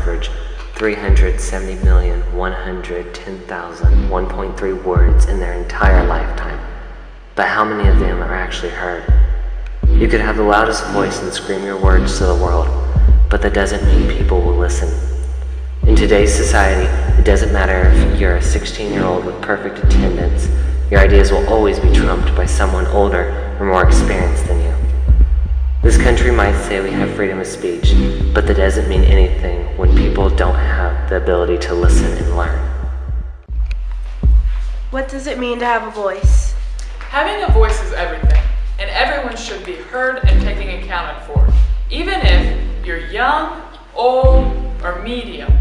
average 370,110,001.3 words in their entire lifetime. But how many of them are actually heard? You could have the loudest voice and scream your words to the world, but that doesn't mean people will listen. In today's society, it doesn't matter if you're a 16-year-old with perfect attendance, your ideas will always be trumped by someone older or more experienced than you. This country might say we have freedom of speech, but that doesn't mean anything when people don't have the ability to listen and learn. What does it mean to have a voice? Having a voice is everything, and everyone should be heard and taken accounted for. Even if you're young, old, or medium,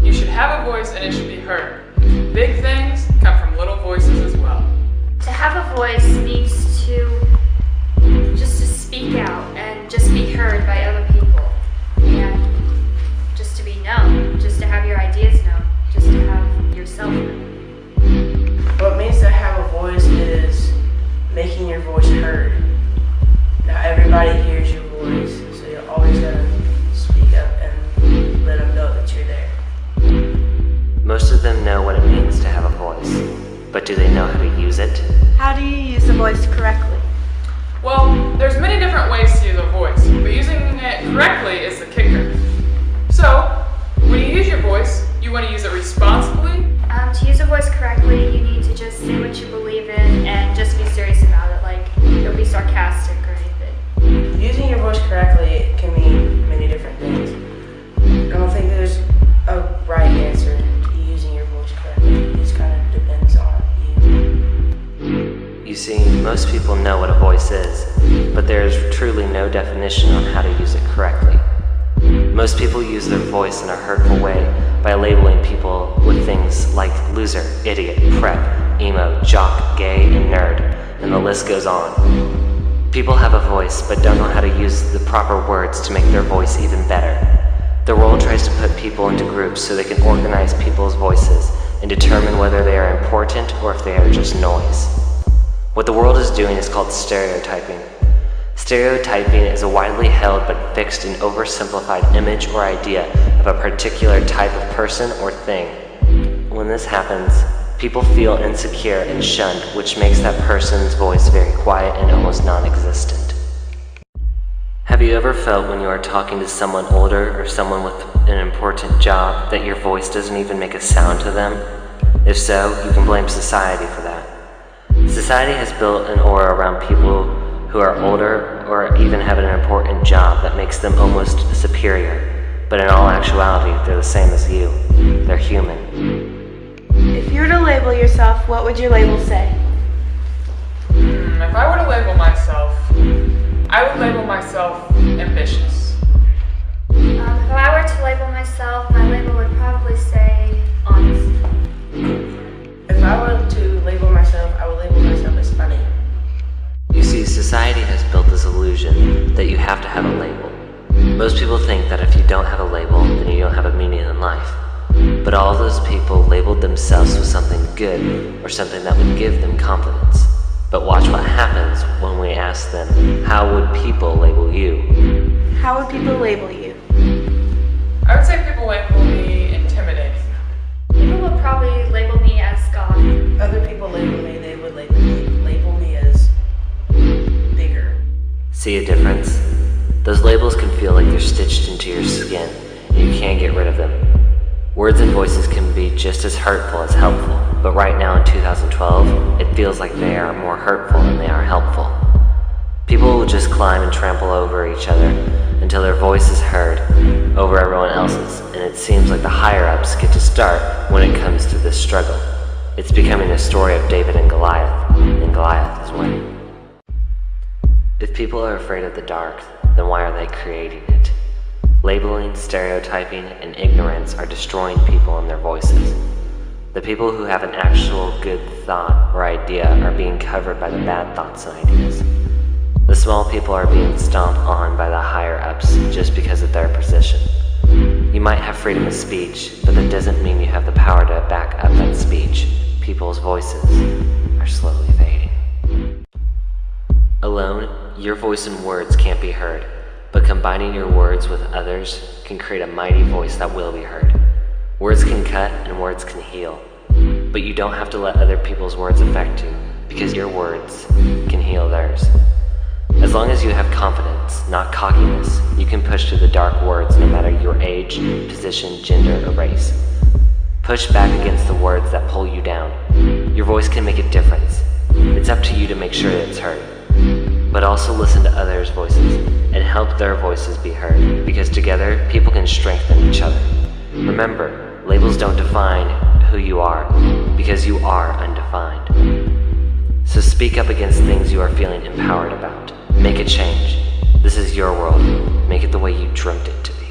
you should have a voice and it should be heard. Big things come from little voices as well. To have a voice needs to speak out and just be heard by other people, and just to be known, just to have your ideas known, just to have yourself known. What it means to have a voice is making your voice heard. Now everybody hears your voice, so you're always gonna speak up and let them know that you're there. Most of them know what it means to have a voice, but do they know how to use it? How do you use the voice correctly? Well, there's many different ways to use a voice, but using it correctly is the kicker. So, when you use your voice, you want to use it responsibly. To use a voice correctly, you need to just say what you believe in and just be serious about it, like don't be sarcastic or anything. Using your voice correctly can mean many different things. I don't think there's a right answer to using your voice correctly. It just kind of depends on you. You see, most people know what a voice is, but there is truly no definition on how to use it correctly. Most people use their voice in a hurtful way by labeling people with things like loser, idiot, prep, emo, jock, gay, and nerd, and the list goes on. People have a voice but don't know how to use the proper words to make their voice even better. The world tries to put people into groups so they can organize people's voices and determine whether they are important or if they are just noise. What the world is doing is called stereotyping. Stereotyping is a widely held but fixed and oversimplified image or idea of a particular type of person or thing. When this happens, people feel insecure and shunned, which makes that person's voice very quiet and almost non-existent. Have you ever felt when you are talking to someone older or someone with an important job that your voice doesn't even make a sound to them? If so, you can blame society for that. Society has built an aura around people who are older or even have an important job that makes them almost superior, but in all actuality, they're the same as you. They're human. If you were to label yourself, what would your label say? If I were to label myself, I would label myself ambitious. If I were to label myself, my label would probably say honest. If I were to label myself, I would label myself as funny. You see, society has built this illusion that you have to have a label. Most people think that if you don't have a label, then you don't have a meaning in life. But all those people labeled themselves with something good or something that would give them confidence. But watch what happens when we ask them, how would people label you? How would people label you? I would say people label me intimidating. People would probably label me as God. Other people label me, they would label me as bigger. See a difference? Those labels can feel like they're stitched into your skin, and you can't get rid of them. Words and voices can be just as hurtful as helpful, but right now in 2012, it feels like they are more hurtful than they are helpful. People will just climb and trample over each other until their voice is heard over everyone else's, and it seems like the higher-ups get to start when it comes to this struggle. It's becoming a story of David and Goliath is winning. If people are afraid of the dark, then why are they creating it? Labeling, stereotyping, and ignorance are destroying people and their voices. The people who have an actual good thought or idea are being covered by the bad thoughts and ideas. The small people are being stomped on by the higher-ups just because of their position. You might have freedom of speech, but that doesn't mean you have the power to back up that speech. People's voices are slowly fading. Alone, your voice and words can't be heard, but combining your words with others can create a mighty voice that will be heard. Words can cut and words can heal, but you don't have to let other people's words affect you, because your words can heal theirs. As long as you have confidence, not cockiness, you can push through the dark words no matter your age, position, gender, or race. Push back against the words that pull you down. Your voice can make a difference. It's up to you to make sure that it's heard. But also listen to others' voices and help their voices be heard, because together people can strengthen each other. Remember, labels don't define who you are, because you are undefined. So speak up against things you are feeling empowered about. Make a change. This is your world. Make it the way you dreamt it to be.